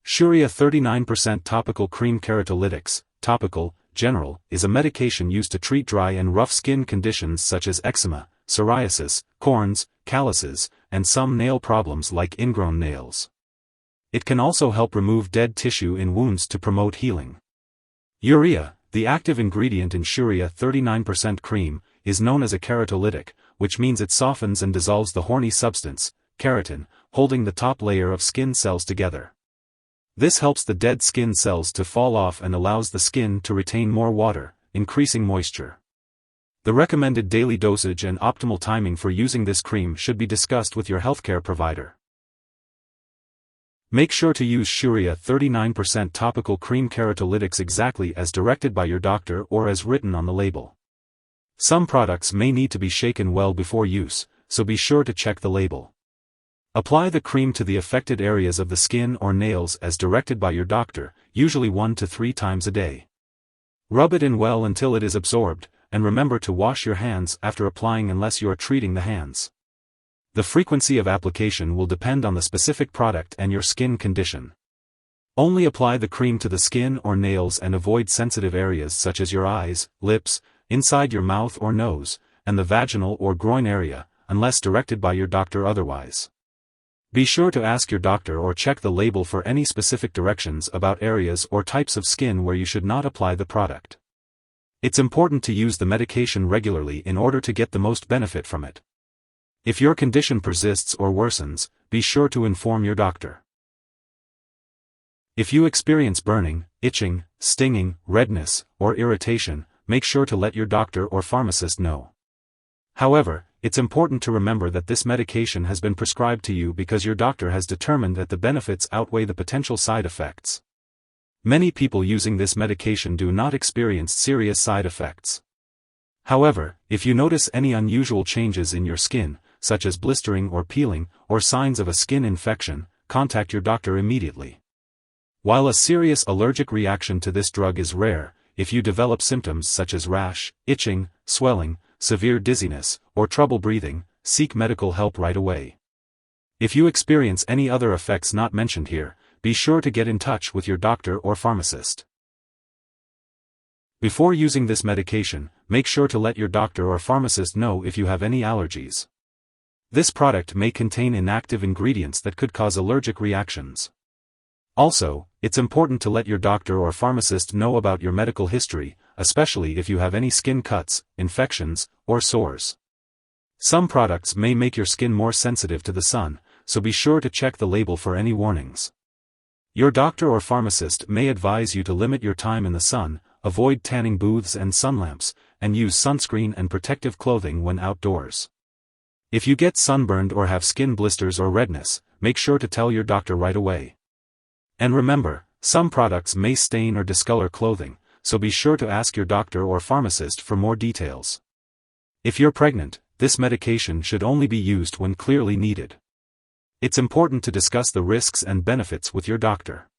Xurea 39% Topical Cream Keratolytics, topical, general, is a medication used to treat dry and rough skin conditions such as eczema, psoriasis, corns, calluses, and some nail problems like ingrown nails. It can also help remove dead tissue in wounds to promote healing. Urea, the active ingredient in Xurea 39% cream, is known as a keratolytic, which means it softens and dissolves the horny substance, keratin, holding the top layer of skin cells together. This helps the dead skin cells to fall off and allows the skin to retain more water, increasing moisture. The recommended daily dosage and optimal timing for using this cream should be discussed with your healthcare provider. Make sure to use Xurea 39% Topical Cream Keratolytics exactly as directed by your doctor or as written on the label. Some products may need to be shaken well before use, so be sure to check the label. Apply the cream to the affected areas of the skin or nails as directed by your doctor, usually 1 to 3 times a day. Rub it in well until it is absorbed, and remember to wash your hands after applying unless you are treating the hands. The frequency of application will depend on the specific product and your skin condition. Only apply the cream to the skin or nails and avoid sensitive areas such as your eyes, lips, inside your mouth or nose, and the vaginal or groin area, unless directed by your doctor otherwise. Be sure to ask your doctor or check the label for any specific directions about areas or types of skin where you should not apply the product. It's important to use the medication regularly in order to get the most benefit from it. If your condition persists or worsens, be sure to inform your doctor. If you experience burning, itching, stinging, redness, or irritation, make sure to let your doctor or pharmacist know. However, it's important to remember that this medication has been prescribed to you because your doctor has determined that the benefits outweigh the potential side effects. Many people using this medication do not experience serious side effects. However, if you notice any unusual changes in your skin, such as blistering or peeling, or signs of a skin infection, contact your doctor immediately. While a serious allergic reaction to this drug is rare, if you develop symptoms such as rash, itching, swelling, severe dizziness, or trouble breathing, seek medical help right away. If you experience any other effects not mentioned here, be sure to get in touch with your doctor or pharmacist. Before using this medication, make sure to let your doctor or pharmacist know if you have any allergies. This product may contain inactive ingredients that could cause allergic reactions. Also, it's important to let your doctor or pharmacist know about your medical history, especially if you have any skin cuts, infections, or sores. Some products may make your skin more sensitive to the sun, so be sure to check the label for any warnings. Your doctor or pharmacist may advise you to limit your time in the sun, avoid tanning booths and sun lamps, and use sunscreen and protective clothing when outdoors. If you get sunburned or have skin blisters or redness, make sure to tell your doctor right away. And remember, some products may stain or discolor clothing, so be sure to ask your doctor or pharmacist for more details. If you're pregnant, this medication should only be used when clearly needed. It's important to discuss the risks and benefits with your doctor.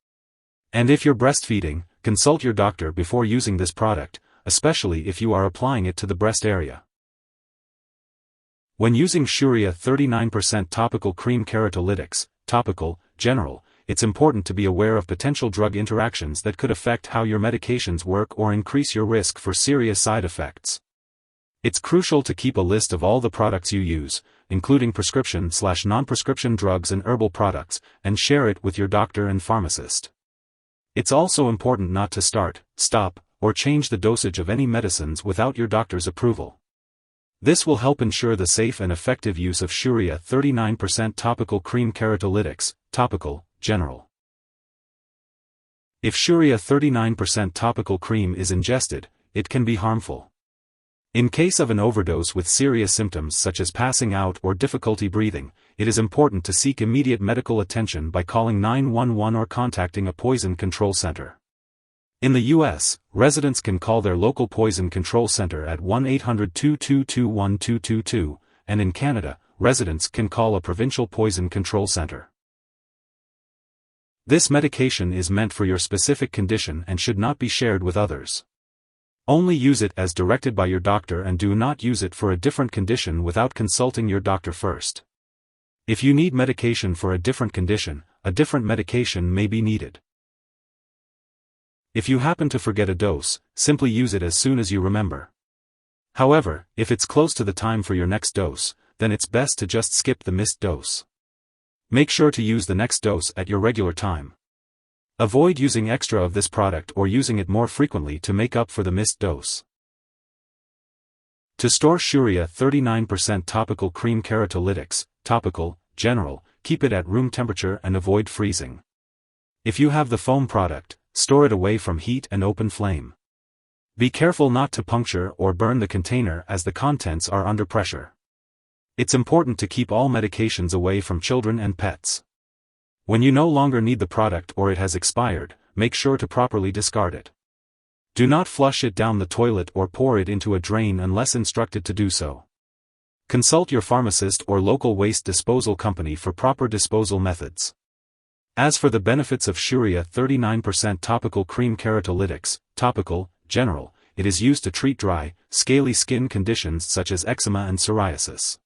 And if you're breastfeeding, consult your doctor before using this product, especially if you are applying it to the breast area. When using Xurea 39% Topical Cream Keratolytics, topical, general, it's important to be aware of potential drug interactions that could affect how your medications work or increase your risk for serious side effects. It's crucial to keep a list of all the products you use, including prescription/non-prescription drugs and herbal products, and share it with your doctor and pharmacist. It's also important not to start, stop, or change the dosage of any medicines without your doctor's approval. This will help ensure the safe and effective use of Xurea 39% Topical Cream Keratolytics, topical, general. If Xurea 39% topical cream is ingested, it can be harmful. In case of an overdose with serious symptoms such as passing out or difficulty breathing, it is important to seek immediate medical attention by calling 911 or contacting a poison control center. In the U.S., residents can call their local poison control center at 1-800-222-1222, and in Canada, residents can call a provincial poison control center. This medication is meant for your specific condition and should not be shared with others. Only use it as directed by your doctor and do not use it for a different condition without consulting your doctor first. If you need medication for a different condition, a different medication may be needed. If you happen to forget a dose, simply use it as soon as you remember. However, if it's close to the time for your next dose, then it's best to just skip the missed dose. Make sure to use the next dose at your regular time. Avoid using extra of this product or using it more frequently to make up for the missed dose. To store Xurea 39% Topical Cream Keratolytics, topical, general, keep it at room temperature and avoid freezing. If you have the foam product, store it away from heat and open flame. Be careful not to puncture or burn the container as the contents are under pressure. It's important to keep all medications away from children and pets. When you no longer need the product or it has expired, make sure to properly discard it. Do not flush it down the toilet or pour it into a drain unless instructed to do so. Consult your pharmacist or local waste disposal company for proper disposal methods. As for the benefits of Xurea 39% Topical Cream Keratolytics, topical, general, it is used to treat dry, scaly skin conditions such as eczema and psoriasis.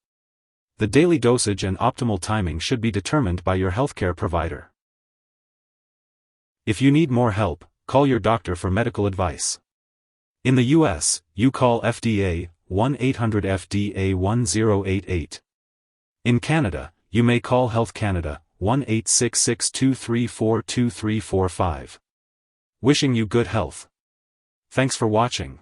The daily dosage and optimal timing should be determined by your healthcare provider. If you need more help, call your doctor for medical advice. In the US, you call FDA 1-800-FDA-1088. In Canada, you may call Health Canada 1-866-234-2345. Wishing you good health. Thanks for watching.